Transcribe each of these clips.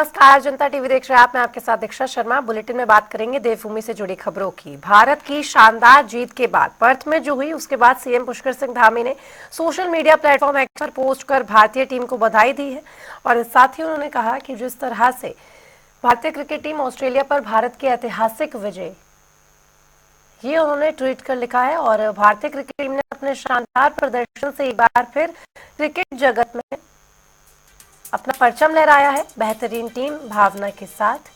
नमस्कार, जनता टीवी देख रहे हैं आप। मैं आपके साथ दीक्षा शर्मा। बुलेटिन में बात करेंगे देवभूमि से जुड़ी खबरों की। भारत की शानदार जीत के बाद पर्थ में जो हुई, उसके बाद सीएम पुष्कर सिंह धामी ने सोशल मीडिया प्लेटफॉर्म एक्स पर पोस्ट कर भारतीय टीम को बधाई दी है और साथ ही उन्होंने कहा कि जिस तरह से भारतीय क्रिकेट टीम ऑस्ट्रेलिया पर भारत की ऐतिहासिक विजय, ये उन्होंने ट्वीट कर लिखा है। और भारतीय क्रिकेट टीम ने अपने शानदार प्रदर्शन से एक बार फिर क्रिकेट जगत में अपना परचम लहराया है। बेहतरीन टीम भावना के साथ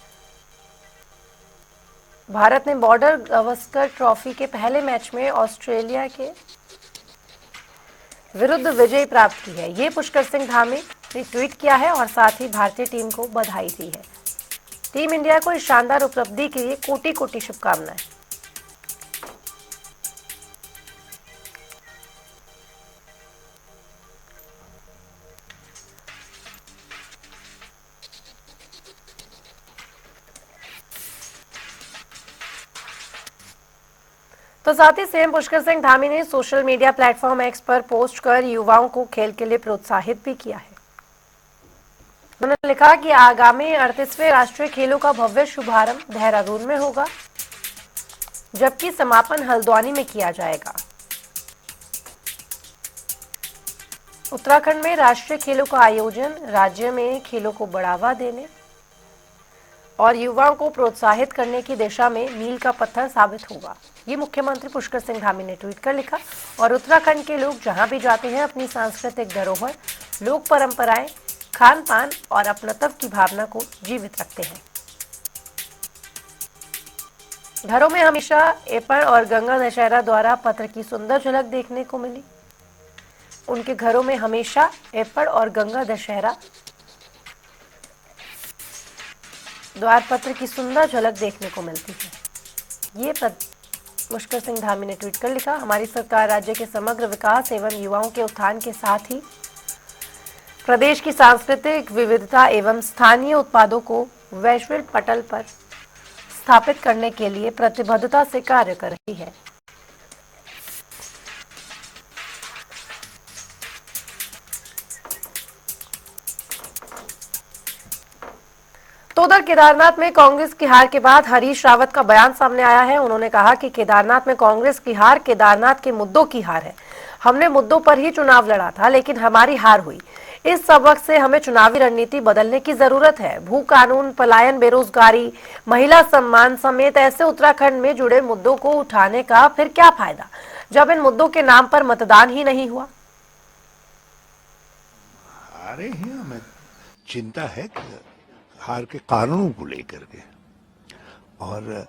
भारत ने बॉर्डर गावस्कर ट्रॉफी के पहले मैच में ऑस्ट्रेलिया के विरुद्ध विजय प्राप्त की है। ये पुष्कर सिंह धामी ने ट्वीट किया है और साथ ही भारतीय टीम को बधाई दी है। टीम इंडिया को इस शानदार उपलब्धि के लिए कोटि कोटि शुभकामनाएं। तो साथ ही सीएम पुष्कर सिंह धामी ने सोशल मीडिया प्लेटफॉर्म एक्स पर पोस्ट कर युवाओं को खेल के लिए प्रोत्साहित भी किया है। उन्होंने लिखा कि आगामी 38वें राष्ट्रीय खेलों का भव्य शुभारंभ देहरादून में होगा, जबकि समापन हल्द्वानी में किया जाएगा। उत्तराखंड में राष्ट्रीय खेलों का आयोजन राज्य में खेलों को बढ़ावा देने और युवाओं को प्रोत्साहित करने की दिशा में मील का पत्थर साबित होगा। ये मुख्यमंत्री पुष्कर सिंह धामी ने ट्वीट कर लिखा। और उत्तराखंड के लोग जहां भी जाते हैं अपनी सांस्कृतिक धरोहर, लोक परंपराएं, खान पान और अपनत्व की भावना को जीवित रखते हैं। घरों में हमेशा एपण और गंगा दशहरा द्वारा पत्र की सुंदर झलक देखने को मिली। उनके घरों में हमेशा एपण और गंगा दशहरा द्वार पत्र की सुंदर झलक देखने को मिलती है। ये पुष्कर सिंह धामी ने ट्वीट कर लिखा। हमारी सरकार राज्य के समग्र विकास एवं युवाओं के उत्थान के साथ ही प्रदेश की सांस्कृतिक विविधता एवं स्थानीय उत्पादों को वैश्विक पटल पर स्थापित करने के लिए प्रतिबद्धता से कार्य कर रही है। तो उधर केदारनाथ में कांग्रेस की हार के बाद हरीश रावत का बयान सामने आया है। उन्होंने कहा कि केदारनाथ में कांग्रेस की हार केदारनाथ के मुद्दों की हार है। हमने मुद्दों पर ही चुनाव लड़ा था, लेकिन हमारी हार हुई। इस सबक से हमें चुनावी रणनीति बदलने की जरूरत है। भू कानून, पलायन, बेरोजगारी, महिला सम्मान समेत ऐसे उत्तराखंड में जुड़े मुद्दों को उठाने का फिर क्या फायदा, जब इन मुद्दों के नाम पर मतदान ही नहीं हुआ। अरे हमें चिंता है हार के कारणों को लेकर के, और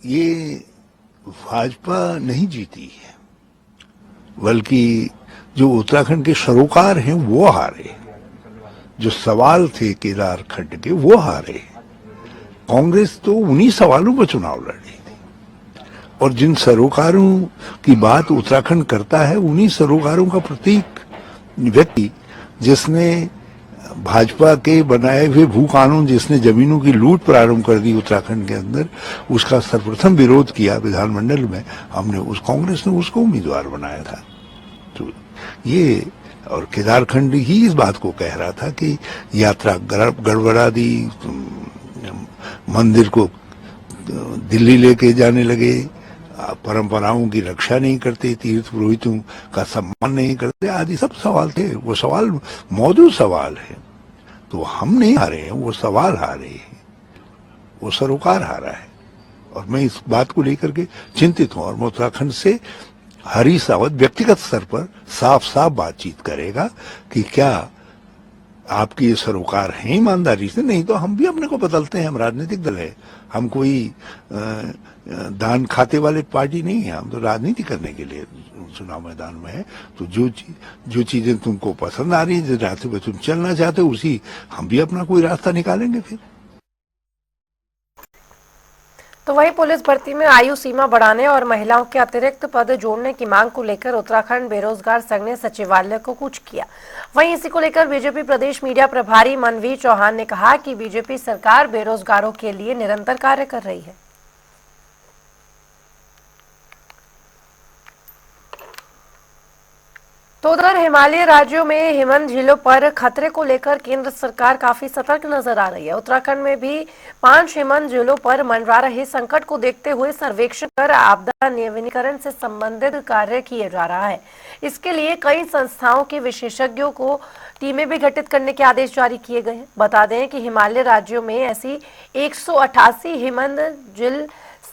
ये भाजपा नहीं जीती है, बल्कि जो उत्तराखंड के सरोकार हैं वो हारे। जो सवाल थे केदारखंड के वो हारे। कांग्रेस तो उन्हीं सवालों पर चुनाव लड़ी थी, और जिन सरोकारों की बात उत्तराखंड करता है उन्हीं सरोकारों का प्रतीक व्यक्ति, जिसने भाजपा के बनाए हुए भू कानून, जिसने जमीनों की लूट प्रारंभ कर दी उत्तराखंड के अंदर, उसका सर्वप्रथम विरोध किया विधानमंडल में। हमने कांग्रेस ने उसको उम्मीदवार बनाया था। तो ये, और केदारखंड ही इस बात को कह रहा था कि यात्रा गड़बड़ा दी, मंदिर को दिल्ली लेके जाने लगे, परंपराओं की रक्षा नहीं करते, तीर्थ पुरोहितों का सम्मान नहीं करते, आदि सब सवाल थे। वो सवाल मौजूद सवाल है। तो हम नहीं हारे हैं, वो सवाल हारे हैं, वो सरोकार हारा है। और मैं इस बात को लेकर के चिंतित हूं, और मैं उत्तराखंड से हरीश रावत व्यक्तिगत स्तर पर साफ साफ बातचीत करेगा कि क्या आपकी ये सरोकार है ईमानदारी से। नहीं तो हम भी अपने को बदलते हैं, हम राजनीतिक दल है, हम कोई दान खाते वाले पार्टी नहीं है। हम तो राजनीति करने के लिए चुनाव मैदान में है। तो जो चीजें तुमको पसंद आ रही है, जिस रास्ते पे तुम चलना चाहते हो, उसी हम भी अपना कोई रास्ता निकालेंगे फिर। तो वहीं पुलिस भर्ती में आयु सीमा बढ़ाने और महिलाओं के अतिरिक्त पद जोड़ने की मांग को लेकर उत्तराखंड बेरोजगार संघ ने सचिवालय को कूच किया। वहीं इसी को लेकर बीजेपी प्रदेश मीडिया प्रभारी मनवीर चौहान ने कहा कि बीजेपी सरकार बेरोजगारों के लिए निरंतर कार्य कर रही है। तो उधर हिमालयी राज्यों में हिमन झीलों पर खतरे को लेकर केंद्र सरकार काफी सतर्क नजर आ रही है। उत्तराखंड में भी 5 हिमन झीलों पर मंडरा रहे संकट को देखते हुए सर्वेक्षण कर आपदा नियंत्रण से संबंधित कार्य किए जा रहा है। इसके लिए कई संस्थाओं के विशेषज्ञों को टीमें भी गठित करने के आदेश जारी किए गए हैं। बता दें कि हिमालय राज्यों में ऐसी 188 हिमन झील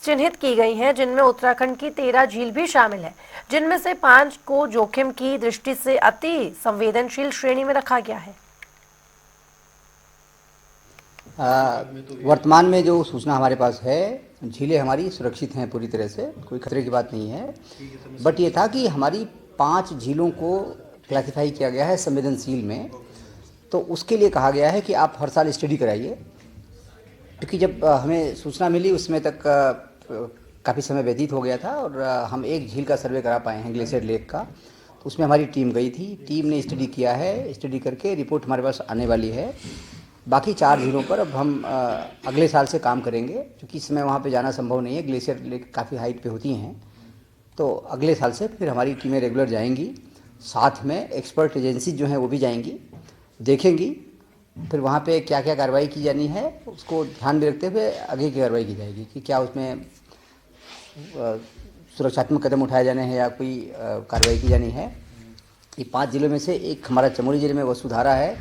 चिन्हित की गई हैं, जिनमें उत्तराखंड की 13 झील भी शामिल है, जिनमें से 5 को जोखिम की दृष्टि से अति संवेदनशील श्रेणी में रखा गया है। वर्तमान में जो सूचना हमारे पास है, झीलें हमारी सुरक्षित हैं, पूरी तरह से कोई खतरे की बात नहीं है। बट ये था कि हमारी 5 झीलों को क्लासिफाई किया गया है संवेदनशील में, तो उसके लिए कहा गया है कि आप हर साल स्टडी कराइए, क्योंकि जब हमें सूचना मिली उसमें तक काफ़ी समय व्यतीत हो गया था और हम एक झील का सर्वे करा पाए हैं, ग्लेशियर लेक का। तो उसमें हमारी टीम गई थी, टीम ने स्टडी किया है, स्टडी करके रिपोर्ट हमारे पास आने वाली है। बाकी 4 झीलों पर अब हम अगले साल से काम करेंगे, क्योंकि इस समय वहाँ पे जाना संभव नहीं है, ग्लेशियर लेक काफ़ी हाइट पे होती हैं। तो अगले साल से फिर हमारी टीमें रेगुलर जाएंगी, साथ में एक्सपर्ट एजेंसी जो हैं वो भी जाएंगी, देखेंगी, फिर वहाँ पे क्या क्या कार्रवाई की जानी है उसको ध्यान में रखते हुए आगे की कार्रवाई की जाएगी कि क्या उसमें सुरक्षात्मक कदम उठाए जाने हैं या कोई कार्रवाई की जानी है। ये 5 जिलों में से एक हमारा चमोली ज़िले में वसुधारा है,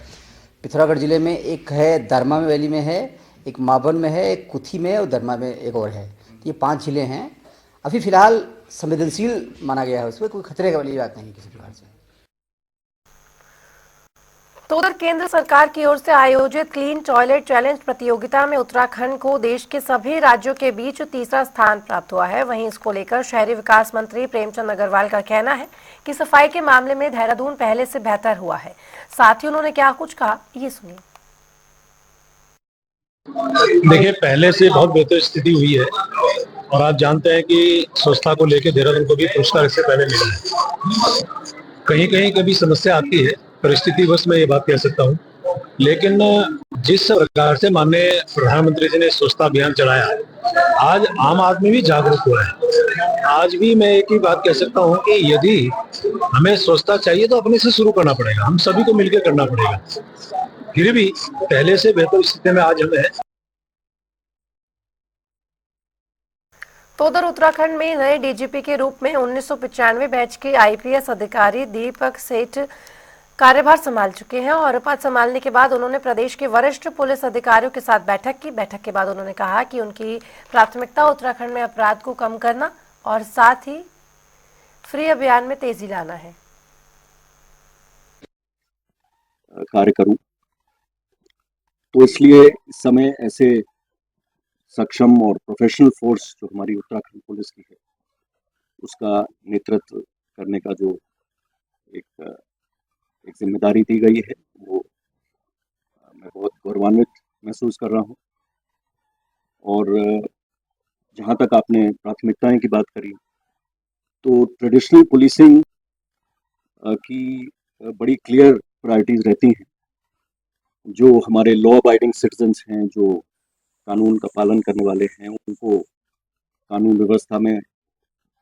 पिथौरागढ़ ज़िले में एक है, दरमा वैली में है, एक मावन में है, एक कुथी में और दरमा में एक और है। तो ये 5 जिले हैं, अभी फ़िलहाल संवेदनशील माना गया है, उसमें कोई खतरे वाली बात नहीं किसी प्रकार से। तो उधर केंद्र सरकार की ओर से आयोजित क्लीन टॉयलेट चैलेंज प्रतियोगिता में उत्तराखंड को देश के सभी राज्यों के बीच तीसरा स्थान प्राप्त हुआ है। वहीं इसको लेकर शहरी विकास मंत्री प्रेमचंद अग्रवाल का कहना है कि सफाई के मामले में देहरादून पहले से बेहतर हुआ है। साथ ही उन्होंने क्या कुछ कहा, ये सुनिए। देखिए, पहले से बहुत बेहतर स्थिति हुई है और आप जानते हैं कि स्वच्छता को लेकर देहरादून को भी पुरस्कार इससे पहले मिला है। कहीं कहीं कभी समस्या आती है, परिस्थितिवश मैं ये बात कह सकता हूँ, लेकिन जिस प्रकार से माननीय प्रधानमंत्री जी ने स्वच्छता अभियान चलाया, आज आम आदमी भी जागरूक हुआ है। आज भी मैं एक ही बात कह सकता हूँ कि यदि हमें स्वच्छता चाहिए तो अपने से शुरू करना पड़ेगा, हम सभी को मिलकर करना पड़ेगा। फिर भी पहले से बेहतर स्थिति में आज हमें। तो उधर उत्तराखंड में नए डीजीपी के रूप में 1995 बैच के आईपीएस अधिकारी दीपक सेठ कार्यभार संभाल चुके हैं और पद संभालने के बाद उन्होंने प्रदेश के वरिष्ठ पुलिस अधिकारियों के साथ बैठक की। बैठक के बाद उन्होंने कहा कि उनकी प्राथमिकता उत्तराखंड में अपराध को कम करना और साथ ही फ्री अभियान में तेजी लाना है। कार्य करूं, तो इसलिए इस समय ऐसे सक्षम और प्रोफेशनल फोर्स जो हमारी उत्तराखंड पुलिस की है, उसका नेतृत्व करने का जो एक जिम्मेदारी दी गई है, वो मैं बहुत गौरवान्वित महसूस कर रहा हूं। और जहां तक आपने प्राथमिकताएं की बात करी, तो ट्रेडिशनल पुलिसिंग की बड़ी क्लियर प्रायोरिटीज रहती हैं। जो हमारे लॉ अबाइडिंग सिटीजन्स हैं, जो कानून का पालन करने वाले हैं, उनको कानून व्यवस्था में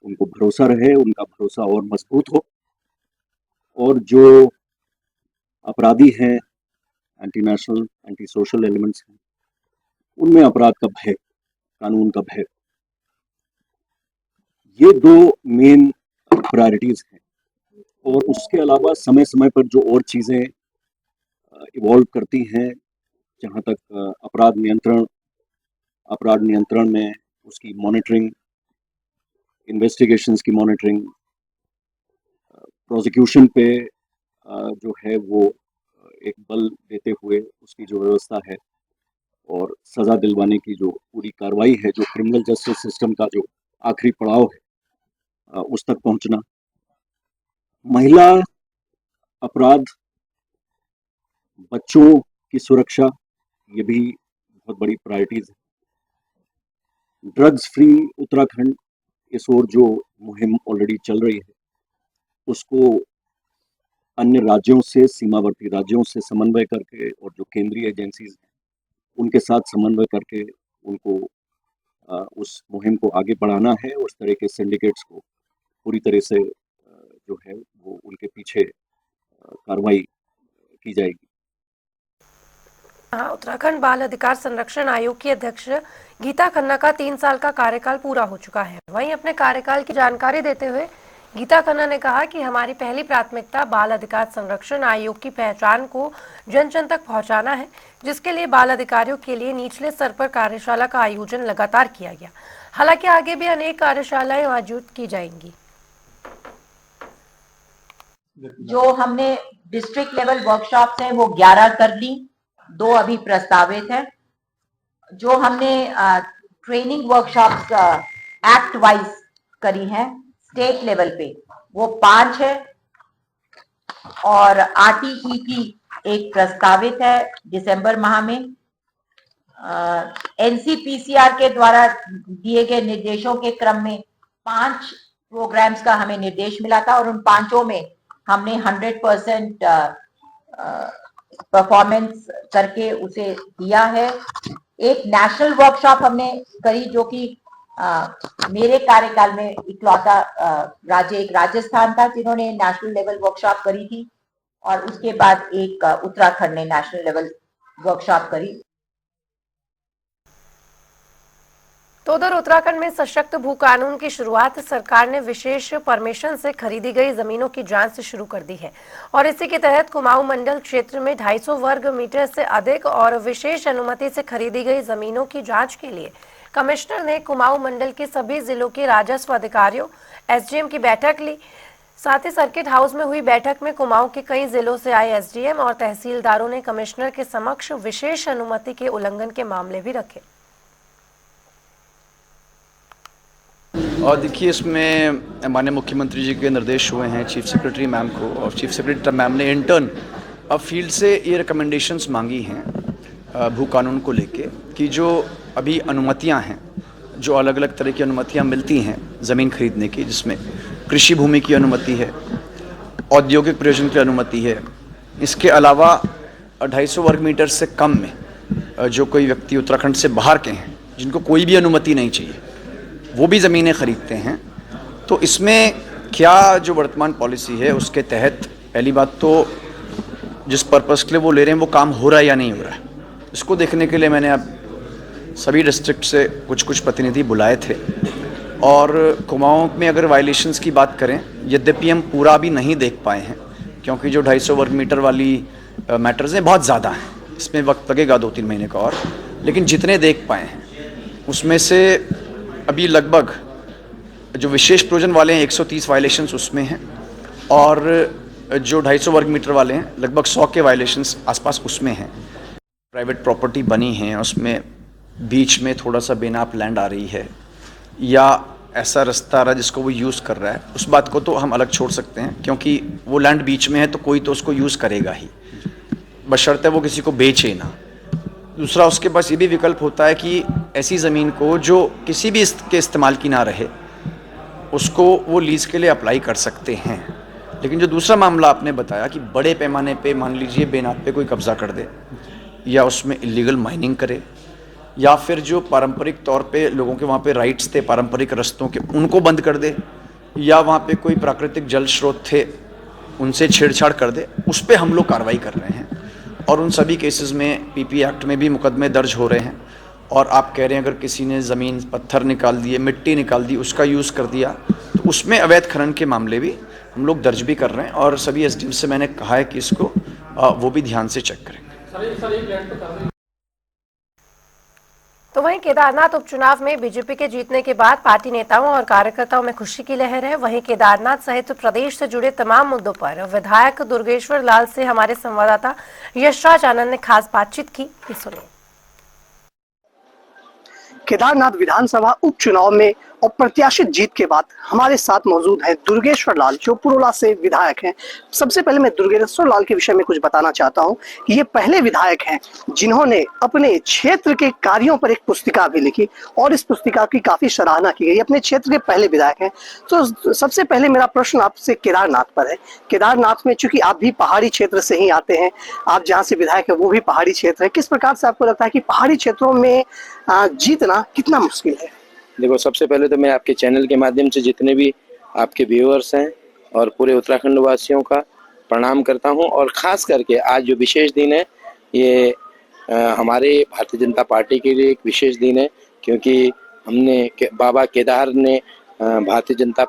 उनको भरोसा रहे, उनका भरोसा और मजबूत हो, और जो अपराधी हैं, anti national, anti social elements हैं, उनमें अपराध का भय, कानून का भय, ये 2 मेन प्रायोरिटीज हैं। और उसके अलावा समय समय पर जो और चीज़ें इवॉल्व करती हैं, जहाँ तक अपराध नियंत्रण में उसकी मॉनिटरिंग, इन्वेस्टिगेशंस की मॉनिटरिंग, प्रोसिक्यूशन पे जो है वो एक बल देते हुए उसकी जो व्यवस्था है, और सज़ा दिलवाने की जो पूरी कार्रवाई है, जो क्रिमिनल जस्टिस सिस्टम का जो आखिरी पड़ाव है, उस तक पहुंचना, महिला अपराध, बच्चों की सुरक्षा, ये भी बहुत बड़ी प्रायोरिटीज है। ड्रग्स फ्री उत्तराखंड, इस ओर जो मुहिम ऑलरेडी चल रही है, उसको अन्य राज्यों से, सीमावर्ती राज्यों से समन्वय करके, और जो केंद्रीय एजेंसीज हैं उनके साथ समन्वय करके उनको उस मुहिम को आगे बढ़ाना है। उस तरह के सिंडिकेट्स को पूरी तरह से जो है वो उनके पीछे कार्रवाई की जाएगी। हाँ, उत्तराखंड बाल अधिकार संरक्षण आयोग की अध्यक्ष गीता खन्ना का 3 साल का कार्यकाल पूरा हो चुका है। वहीं अपने कार्यकाल की जानकारी देते हुए गीता खन्ना ने कहा कि हमारी पहली प्राथमिकता बाल अधिकार संरक्षण आयोग की पहचान को जन जन तक पहुंचाना है, जिसके लिए बाल अधिकारियों के लिए निचले स्तर पर कार्यशाला का आयोजन लगातार किया गया। हालांकि आगे भी अनेक कार्यशालाएं आयोजित की जाएंगी। जो हमने डिस्ट्रिक्ट लेवल वर्कशॉप्स हैं वो 11 कर ली, 2 अभी प्रस्तावित है। जो हमने ट्रेनिंग वर्कशॉप्स एक्ट वाइज करी हैं स्टेट लेवल पे वो 5 है और RTEP एक प्रस्तावित है दिसंबर माह में। NCPCR के द्वारा दिए गए निर्देशों के क्रम में 5 प्रोग्राम्स का हमें निर्देश मिला था और उन 5 में हमने 100% परफॉर्मेंस करके उसे दिया है। एक नेशनल वर्कशॉप हमने करी जो कि मेरे कार्यकाल में इकलौता राज्य एक राजस्थान था जिन्होंने नेशनल लेवल वर्कशॉप करी थी और उसके बाद एक उत्तराखंड ने नेशनल लेवल वर्कशॉप करी। तो उधर उत्तराखंड में सशक्त भू कानून की शुरुआत सरकार ने विशेष परमिशन से खरीदी गई जमीनों की जांच से शुरू कर दी है और इसी के तहत कुमाऊं मंडल क्षेत्र में 250 वर्ग मीटर से अधिक और विशेष अनुमति से खरीदी गई जमीनों की जांच के लिए कमिश्नर ने कुमाऊं मंडल के सभी जिलों के राजस्व अधिकारियों SDM की बैठक ली। साथ ही सर्किट हाउस में हुई बैठक में कुमाऊं के कई जिलों से आए SDM और तहसीलदारों ने कमिश्नर के समक्ष विशेष अनुमति के उल्लंघन के मामले भी रखे। और देखिए, इसमें माननीय मुख्यमंत्री जी के निर्देश हुए हैं चीफ सेक्रेटरी मैम को, और चीफ सेक्रेटरी मैम ने इंटर्न अब फील्ड से ये रिकमेंडेशंस मांगी हैं भू कानून को लेके कि जो अभी अनुमतियां हैं, जो अलग अलग तरह की अनुमतियां मिलती हैं ज़मीन खरीदने की, जिसमें कृषि भूमि की अनुमति है, औद्योगिक प्रयोजन की अनुमति है, इसके अलावा 250 वर्ग मीटर से कम में जो कोई व्यक्ति उत्तराखंड से बाहर के हैं जिनको कोई भी अनुमति नहीं चाहिए वो भी ज़मीनें खरीदते हैं। तो इसमें क्या जो वर्तमान पॉलिसी है उसके तहत पहली बात तो जिस पर्पस के लिए वो ले रहे हैं वो काम हो रहा है या नहीं हो रहा है, इसको देखने के लिए मैंने अब सभी डिस्ट्रिक्ट से कुछ प्रतिनिधि बुलाए थे। और कुमाऊं में अगर वायलेशंस की बात करें, यद्यपि हम पूरा भी नहीं देख पाए हैं क्योंकि जो 250 वर्ग मीटर वाली मैटर्स हैं बहुत ज़्यादा हैं, इसमें वक्त लगेगा 2-3 महीने का और, लेकिन जितने देख पाए हैं उसमें से अभी लगभग जो विशेष प्रयोजन वाले हैं 130 वायलेशंस उसमें हैं और जो 250 वर्ग मीटर वाले हैं लगभग 100 के वायलेशंस आसपास उसमें हैं। प्राइवेट प्रॉपर्टी बनी है, उसमें बीच में थोड़ा सा बेनाप लैंड आ रही है या ऐसा रास्ता आ रहा है जिसको वो यूज़ कर रहा है, उस बात को तो हम अलग छोड़ सकते हैं क्योंकि वो लैंड बीच में है तो कोई तो उसको यूज़ करेगा ही, बशर्ते वो किसी को बेचे ना। दूसरा, उसके पास ये भी विकल्प होता है कि ऐसी ज़मीन को जो किसी भी के इस्तेमाल की ना रहे उसको वो लीज़ के लिए अप्लाई कर सकते हैं। लेकिन जो दूसरा मामला आपने बताया कि बड़े पैमाने पे मान लीजिए बेनाप पे कोई कब्ज़ा कर दे या उसमें इलीगल माइनिंग करे या फिर जो पारंपरिक तौर पे लोगों के वहाँ पे राइट्स थे पारंपरिक रस्तों के उनको बंद कर दे या वहाँ पे कोई प्राकृतिक जल स्रोत थे उनसे छेड़छाड़ कर दे, उस पर हम लोग कार्रवाई कर रहे हैं और उन सभी केसेस में PP एक्ट में भी मुकदमे दर्ज हो रहे हैं। और आप कह रहे हैं अगर किसी ने ज़मीन पत्थर निकाल दिए, मिट्टी निकाल दी, उसका यूज़ कर दिया तो उसमें अवैध खनन के मामले भी हम लोग दर्ज भी कर रहे हैं और सभी SDM से मैंने कहा है कि इसको वो भी ध्यान से चेक करेंगे। तो वहीं केदारनाथ उपचुनाव में बीजेपी के जीतने के बाद पार्टी नेताओं और कार्यकर्ताओं में खुशी की लहर है। वहीं केदारनाथ सहित प्रदेश से जुड़े तमाम मुद्दों पर विधायक दुर्गेश्वर लाल से हमारे संवाददाता यशराज आनंद ने खास बातचीत की, सुनिए। केदारनाथ विधानसभा उपचुनाव में अप्रत्याशित जीत के बाद हमारे साथ मौजूद हैं दुर्गेश्वर लाल जो पुरोला से विधायक हैं। सबसे पहले मैं दुर्गेश्वर लाल के विषय में कुछ बताना चाहता हूं कि ये पहले विधायक हैं जिन्होंने अपने क्षेत्र के कार्यों पर एक पुस्तिका भी लिखी और इस पुस्तिका की काफी सराहना की गई। अपने क्षेत्र के पहले विधायक हैं। तो सबसे पहले मेरा प्रश्न आपसे केदारनाथ पर है। केदारनाथ में चूंकि आप भी पहाड़ी क्षेत्र से ही आते हैं, आप जहाँ से विधायक है वो भी पहाड़ी क्षेत्र है, किस प्रकार से आपको लगता है कि पहाड़ी क्षेत्रों में जीतना कितना मुश्किल है? देखो, सबसे पहले तो मैं आपके चैनल के माध्यम से जितने भी आपके व्यूअर्स हैं और पूरे उत्तराखंड वासियों का प्रणाम करता हूं। और ख़ास करके आज जो विशेष दिन है ये हमारे भारतीय जनता पार्टी के लिए एक विशेष दिन है, क्योंकि हमने बाबा केदार ने भारतीय जनता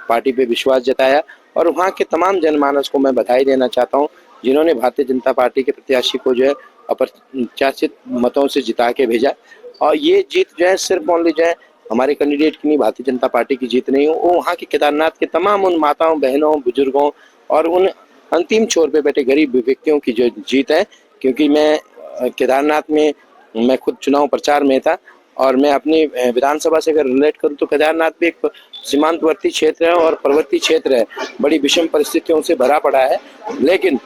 पार्टी पे विश्वास जताया और वहाँ के तमाम जनमानस को मैं बधाई देना चाहता हूँ जिन्होंने भारतीय जनता पार्टी के प्रत्याशी को जो है अप्रत्याशित मतों से जिता के भेजा। और ये जीत जो है सिर्फ ओनली जो है हमारे कैंडिडेट की नहीं, भारतीय जनता पार्टी की जीत नहीं हो, वो वहाँ के केदारनाथ के तमाम उन माताओं, बहनों, बुजुर्गों और उन अंतिम छोर पे बैठे गरीब व्यक्तियों की जो जीत है। क्योंकि मैं केदारनाथ में मैं खुद चुनाव प्रचार में था और मैं अपनी विधानसभा से अगर रिलेट करूं तो केदारनाथ भी एक सीमांतवर्ती क्षेत्र है और पर्वतीय क्षेत्र है, बड़ी विषम परिस्थितियों से भरा पड़ा है। लेकिन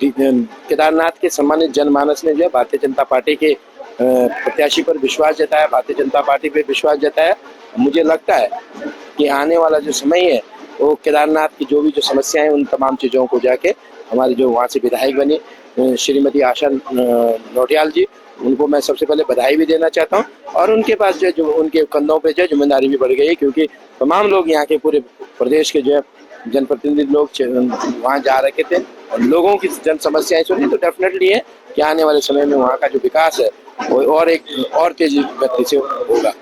केदारनाथ के सम्मानित जनमानस ने जो है भारतीय जनता पार्टी के प्रत्याशी पर विश्वास जताया, भारतीय जनता पार्टी पर विश्वास जताया। मुझे लगता है कि आने वाला जो समय है वो केदारनाथ की जो भी समस्याएं उन तमाम चीज़ों को जाके हमारी जो वहाँ से विधायक बनी श्रीमती आशा नौटियाल जी, उनको मैं सबसे पहले बधाई भी देना चाहता हूँ। और उनके पास जो उनके कंधों पे जो जिम्मेदारी भी बढ़ गई है, क्योंकि तमाम लोग यहाँ के पूरे प्रदेश के जो है जनप्रतिनिधि लोग वहाँ जा रखे थे और लोगों की जन समस्याएं सुनी, तो डेफिनेटली है कि आने वाले समय में वहाँ का जो विकास है वो और तेजी गति से होगा।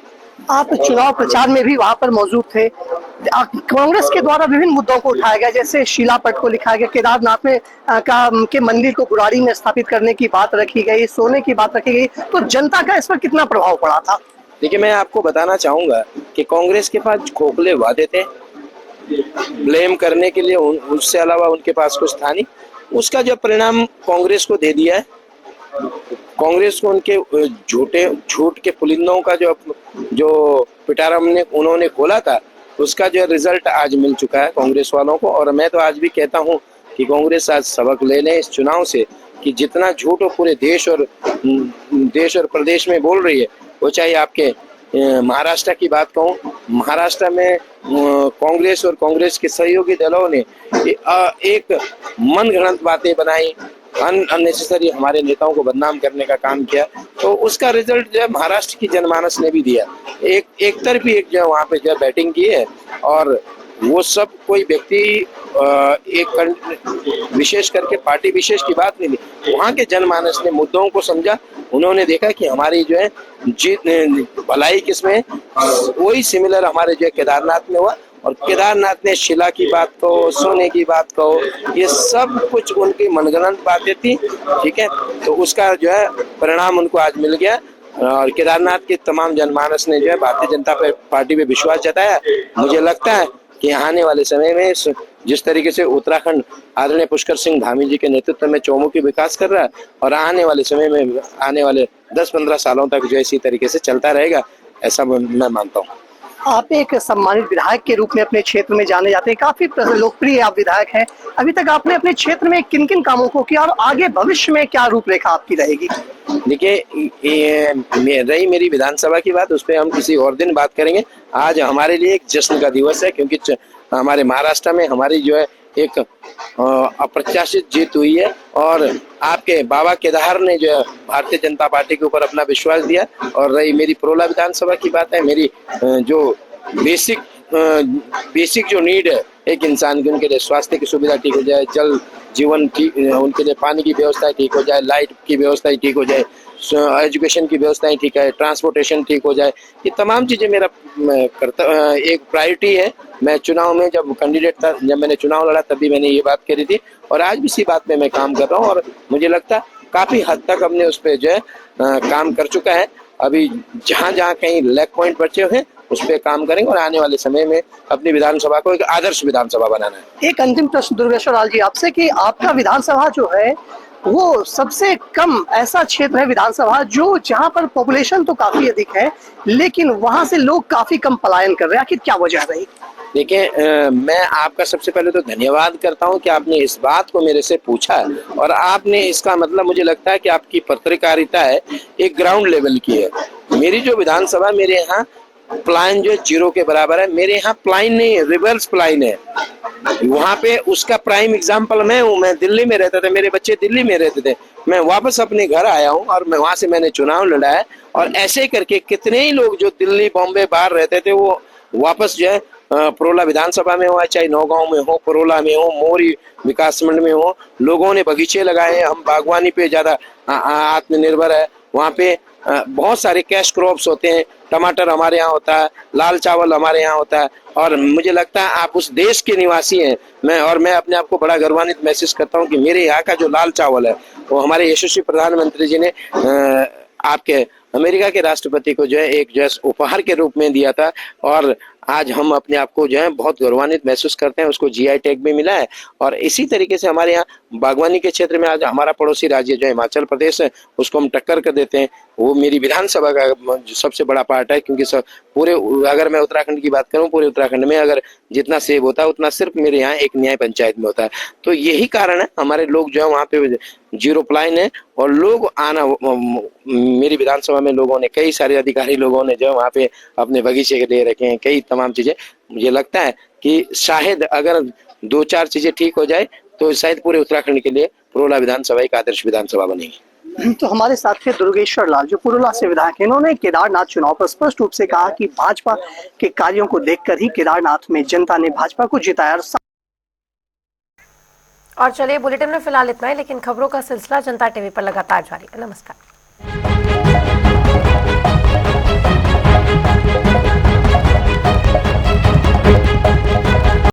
आप चुनाव प्रचार में भी वहां पर मौजूद थे। कांग्रेस के द्वारा विभिन्न मुद्दों को उठाया गया, जैसे शिलापट को लिखा गया, केदारनाथ में के मंदिर को गुराड़ी में स्थापित करने की बात रखी गई, सोने की बात रखी गई, तो जनता का इस पर कितना प्रभाव पड़ा था? देखिए, मैं आपको बताना चाहूंगा कि कांग्रेस के पास खोखले वादे थे, ब्लेम करने के लिए उससे अलावा उनके पास कुछ था नहीं। उसका जो परिणाम कांग्रेस को दे दिया है, कांग्रेस को उनके झूठ के पुलिंदों का जो पिटारा उन्होंने खोला था, उसका जो रिजल्ट आज मिल चुका है कांग्रेस वालों को। और मैं तो आज भी कहता हूं कि कांग्रेस आज सबक ले ले इस चुनाव से कि जितना झूठ वो पूरे देश और प्रदेश में बोल रही है, वो चाहे आपके महाराष्ट्र की बात कहूँ, महाराष्ट्र में कांग्रेस और कांग्रेस के सहयोगी दलों ने एक मनगढ़ंत बातें बनाई, अननेसेसरी हमारे नेताओं को बदनाम करने का काम किया, तो उसका रिजल्ट जो है महाराष्ट्र की जनमानस ने भी दिया। एक तरफी एक जो वहाँ पे जो बैटिंग की है और वो सब कोई व्यक्ति एक विशेष करके पार्टी विशेष की बात नहीं ली। वहाँ के जनमानस ने मुद्दों को समझा, उन्होंने देखा कि हमारी जो है जीत भलाई किसमें, वही सिमिलर हमारे जो केदारनाथ में हुआ। और केदारनाथ ने शिला की बात कहो, सोने की बात कहो, ये सब कुछ उनकी मनगढ़ंत बातें थी, ठीक है। तो उसका जो है परिणाम उनको आज मिल गया और केदारनाथ के तमाम जनमानस ने जो है भारतीय जनता पार्टी पे विश्वास जताया। मुझे लगता है कि आने वाले समय में जिस तरीके से उत्तराखंड आदरणीय पुष्कर सिंह धामी जी के नेतृत्व में चौमुखी विकास कर रहा है और आने वाले समय में आने वाले 10-15 सालों तक जो इसी तरीके से चलता रहेगा, ऐसा मैं मानता हूँ। आप एक सम्मानित विधायक के रूप में अपने क्षेत्र में जाने जाते हैं, काफी लोकप्रिय आप विधायक हैं। अभी तक आपने अपने क्षेत्र में किन किन कामों को किया और आगे भविष्य में क्या रूपरेखा आपकी रहेगी? देखिए, रही मेरी विधानसभा की बात, उस पर हम किसी और दिन बात करेंगे। आज हमारे लिए एक जश्न का दिवस है, क्योंकि हमारे महाराष्ट्र में हमारी जो है एक अप्रत्याशित जीत हुई है और आपके बाबा केदार ने जो है भारतीय जनता पार्टी के ऊपर अपना विश्वास दिया। और रही मेरी प्रोला विधानसभा की बात है, मेरी जो बेसिक जो नीड है एक इंसान की, उनके लिए स्वास्थ्य की सुविधा ठीक हो जाए, जल जीवन ठीक, उनके लिए पानी की व्यवस्था ठीक हो जाए, लाइट की व्यवस्था ठीक हो जाए, एजुकेशन की व्यवस्थाएं ठीक है, ट्रांसपोर्टेशन ठीक हो जाए, ये तमाम चीज़ें मेरा एक प्रायोरिटी है। मैं चुनाव में जब कैंडिडेट था, जब मैंने चुनाव लड़ा, तभी मैंने ये बात करी थी और आज भी इसी बात पे मैं काम कर रहा हूँ और मुझे लगता है काफ़ी हद तक हमने उस पर जो है काम कर चुका है। अभी जहाँ कहीं लैक पॉइंट बचे हुए हैं उस पर काम करेंगे और आने वाले समय में अपनी विधानसभा को एक आदर्श विधानसभा बनाना है। एक अंतिम प्रश्न दुर्गेश्वर लाल जी आपसे कि आपका विधानसभा जो है वो सबसे कम ऐसा क्षेत्र है विधानसभा जो जहां पर पॉपुलेशन तो काफी अधिक है लेकिन वहां से लोग काफी कम पलायन कर रहे हैं, आखिर क्या वजह रही? देखिए, मैं आपका सबसे पहले तो धन्यवाद करता हूं कि आपने इस बात को मेरे से पूछा और आपने इसका मतलब, मुझे लगता है कि आपकी पत्रकारिता है एक ग्राउंड लेवल की है। मेरी जो विधानसभा, मेरे यहाँ प्लाइन जो जीरो के बराबर है। मेरे यहाँ प्लाइन नहीं है, रिवर्स प्लाइन है। वहाँ पे उसका प्राइम एग्जाम्पल मैं हूँ। मैं दिल्ली में रहता था, मेरे बच्चे दिल्ली में रहते थे, मैं वापस अपने घर आया हूँ और मैं वहाँ से मैंने चुनाव लड़ा है। और ऐसे करके कितने ही लोग जो दिल्ली, बॉम्बे, बाहर रहते थे वो वापस जो है परोला विधानसभा में हो, चाहे नौगांव में हो, परोला में हो, मोरी विकासखंड में हो, लोगों ने बगीचे लगाए हैं। हम बागवानी पे ज्यादा आत्मनिर्भर है। वहाँ पे बहुत सारे कैश क्रॉप्स होते हैं। टमाटर हमारे यहाँ होता है, लाल चावल हमारे यहाँ होता है, और मुझे लगता है आप उस देश के निवासी हैं। मैं अपने आप को बड़ा गौरवान्वित महसूस करता हूँ कि मेरे यहाँ का जो लाल चावल है वो हमारे यशस्वी प्रधानमंत्री जी ने आपके अमेरिका के राष्ट्रपति को जो है एक उपहार के रूप में दिया था, और आज हम अपने आप को जो है बहुत गौरवान्वित महसूस करते हैं। उसको जीआई टैग भी मिला है। और इसी तरीके से हमारे यहाँ बागवानी के क्षेत्र में आज हमारा पड़ोसी राज्य जो हिमाचल प्रदेश है उसको हम टक्कर कर देते हैं। वो मेरी विधानसभा का सबसे बड़ा पार्ट है, क्योंकि पूरे, अगर मैं उत्तराखंड की बात करूं, पूरे उत्तराखंड में अगर जितना सेब होता है उतना सिर्फ मेरे यहाँ एक न्याय पंचायत में होता है। तो यही कारण है हमारे लोग जो है वहाँ पे जीरो प्लाइन है, और लोग आना, मेरी विधानसभा में लोगों ने, कई सारे अधिकारी लोगों ने जो है वहाँ पे अपने बगीचे दे रखे हैं, कई तमाम चीजें। मुझे लगता है कि शायद अगर 2-4 चीजें ठीक हो जाए तो शायद पूरे उत्तराखंड के लिए परोला विधानसभा एक आदर्श विधानसभा बनेगी। तो हमारे साथ थे दुर्गेश्वर लाल जो पुरोला से विधायक हैं। इन्होंने केदारनाथ चुनाव पर स्पष्ट रूप से कहा कि भाजपा के कार्यों को देखकर ही केदारनाथ में जनता ने भाजपा को जिताया। और चलिए, बुलेटिन में फिलहाल इतना ही, लेकिन खबरों का सिलसिला जनता टीवी पर लगातार जारी है। नमस्कार।